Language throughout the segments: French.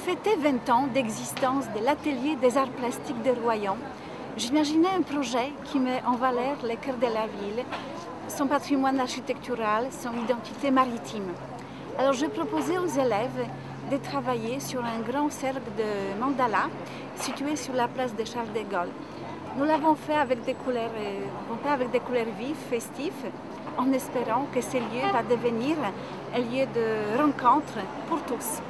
fêter 20 ans d'existence de l'atelier des arts plastiques de Royan, j'imaginais un projet qui met en valeur le cœur de la ville, son patrimoine architectural, son identité maritime. Alors je proposais aux élèves de travailler sur un grand cercle de mandala situé sur la place de Charles de Gaulle. Nous l'avons fait avec des couleurs vives, festives, en espérant que ce lieu va devenir un lieu de rencontre pour tous.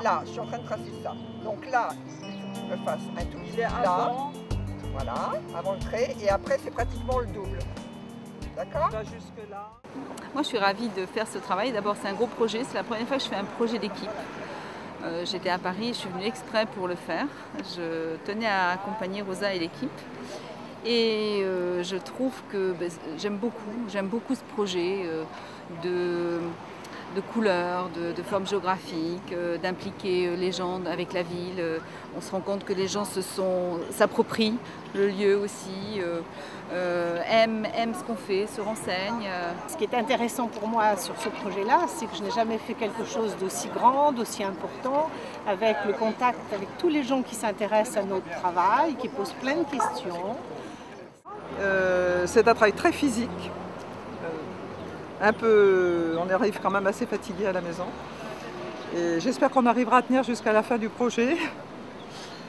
Là, je suis en train de tracer ça. Donc là, il faut que je me fasse un tout petit peu là. Voilà, avant le trait. Et après, c'est pratiquement le double. D'accord ? Jusque là. Moi, je suis ravie de faire ce travail. D'abord, c'est un gros projet. C'est la première fois que je fais un projet d'équipe. J'étais à Paris, je suis venue exprès pour le faire. Je tenais à accompagner Rosa et l'équipe. Et je trouve que j'aime beaucoup ce projet de couleurs, de formes géographiques, d'impliquer les gens avec la ville. On se rend compte que les gens s'approprient le lieu aussi, aiment ce qu'on fait, se renseignent. Ce qui est intéressant pour moi sur ce projet-là, c'est que je n'ai jamais fait quelque chose d'aussi grand, d'aussi important, avec le contact avec tous les gens qui s'intéressent à notre travail, qui posent plein de questions. C'est un travail très physique. On arrive quand même assez fatigué à la maison. Et j'espère qu'on arrivera à tenir jusqu'à la fin du projet.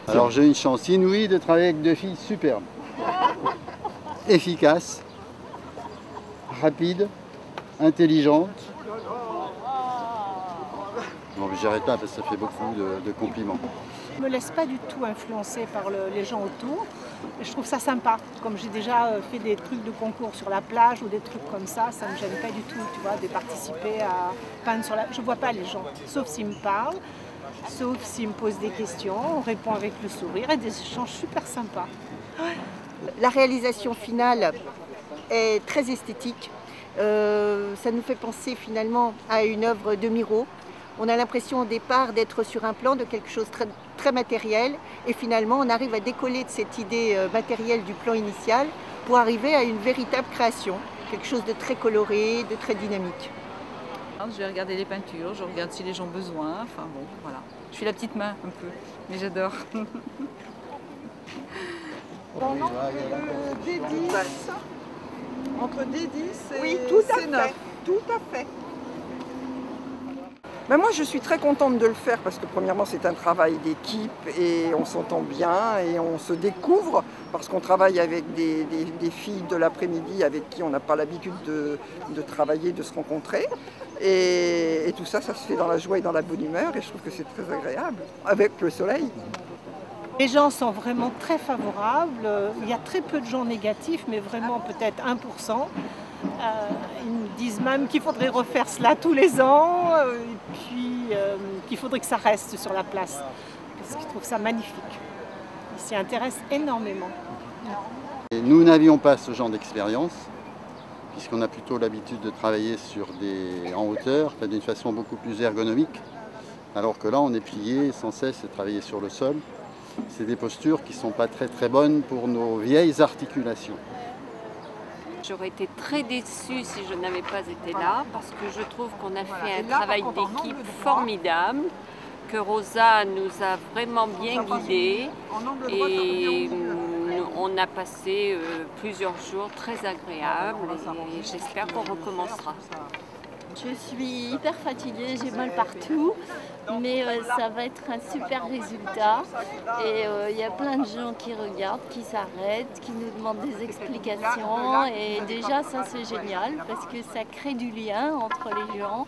Alors j'ai une chance inouïe de travailler avec deux filles superbes, efficaces, rapides, intelligentes. Bon, j'arrête là parce que ça fait beaucoup de compliments. Je ne me laisse pas du tout influencer par les gens autour. Je trouve ça sympa. Comme j'ai déjà fait des trucs de concours sur la plage ou des trucs comme ça ne me gêne pas du tout, tu vois, de participer à peindre sur la... Je ne vois pas les gens, sauf s'ils me parlent, sauf s'ils me posent des questions, on répond avec le sourire et des échanges super sympas. La réalisation finale est très esthétique. Ça nous fait penser finalement à une œuvre de Miro. On a l'impression au départ d'être sur un plan de quelque chose de très matériel et finalement on arrive à décoller de cette idée matérielle du plan initial pour arriver à une véritable création, quelque chose de très coloré, de très dynamique. Je vais regarder les peintures, je regarde si les gens ont besoin, enfin bon, voilà. Je suis la petite main un peu, mais j'adore. Entre D10 et oui, tout à C9. fait, tout à fait. Ben moi je suis très contente de le faire parce que premièrement c'est un travail d'équipe et on s'entend bien et on se découvre parce qu'on travaille avec des filles de l'après-midi avec qui on n'a pas l'habitude de travailler, de se rencontrer et tout ça, ça se fait dans la joie et dans la bonne humeur et je trouve que c'est très agréable avec le soleil. Les gens sont vraiment très favorables, il y a très peu de gens négatifs mais vraiment peut-être 1%. Ils me disent même qu'il faudrait refaire cela tous les ans et puis qu'il faudrait que ça reste sur la place parce qu'ils trouvent ça magnifique. Ils s'y intéressent énormément. Et nous n'avions pas ce genre d'expérience puisqu'on a plutôt l'habitude de travailler en hauteur, d'une façon beaucoup plus ergonomique, alors que là on est plié sans cesse et travailler sur le sol. C'est des postures qui ne sont pas très bonnes pour nos vieilles articulations. J'aurais été très déçue si je n'avais pas été là parce que je trouve qu'on a fait un travail d'équipe formidable, que Rosa nous a vraiment bien guidés et on a passé plusieurs jours très agréables et j'espère qu'on recommencera. Je suis hyper fatiguée, j'ai mal partout, mais ça va être un super résultat. Et il y a plein de gens qui regardent, qui s'arrêtent, qui nous demandent des explications. Et déjà, ça c'est génial parce que ça crée du lien entre les gens.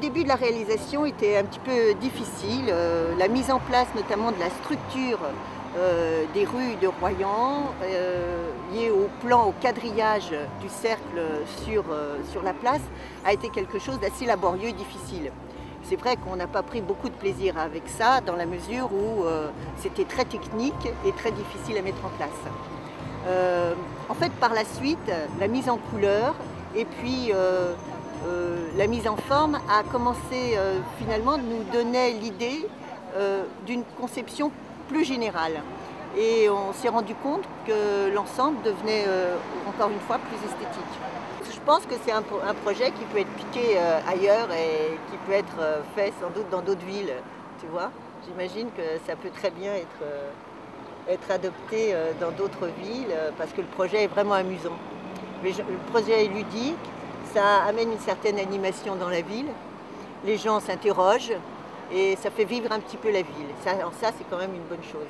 début de la réalisation était un petit peu difficile. La mise en place notamment de la structure des rues de Royan, liée au plan, au quadrillage du cercle sur la place, a été quelque chose d'assez laborieux et difficile. C'est vrai qu'on n'a pas pris beaucoup de plaisir avec ça, dans la mesure où c'était très technique et très difficile à mettre en place. En fait, par la suite, la mise en couleur et puis la mise en forme a commencé finalement de nous donner l'idée d'une conception plus générale. Et on s'est rendu compte que l'ensemble devenait encore une fois plus esthétique. Je pense que c'est un projet qui peut être piqué ailleurs et qui peut être fait sans doute dans d'autres villes, tu vois. J'imagine que ça peut très bien être adopté dans d'autres villes parce que le projet est vraiment amusant. Mais le projet est ludique, ça amène une certaine animation dans la ville, les gens s'interrogent et ça fait vivre un petit peu la ville. Ça c'est quand même une bonne chose.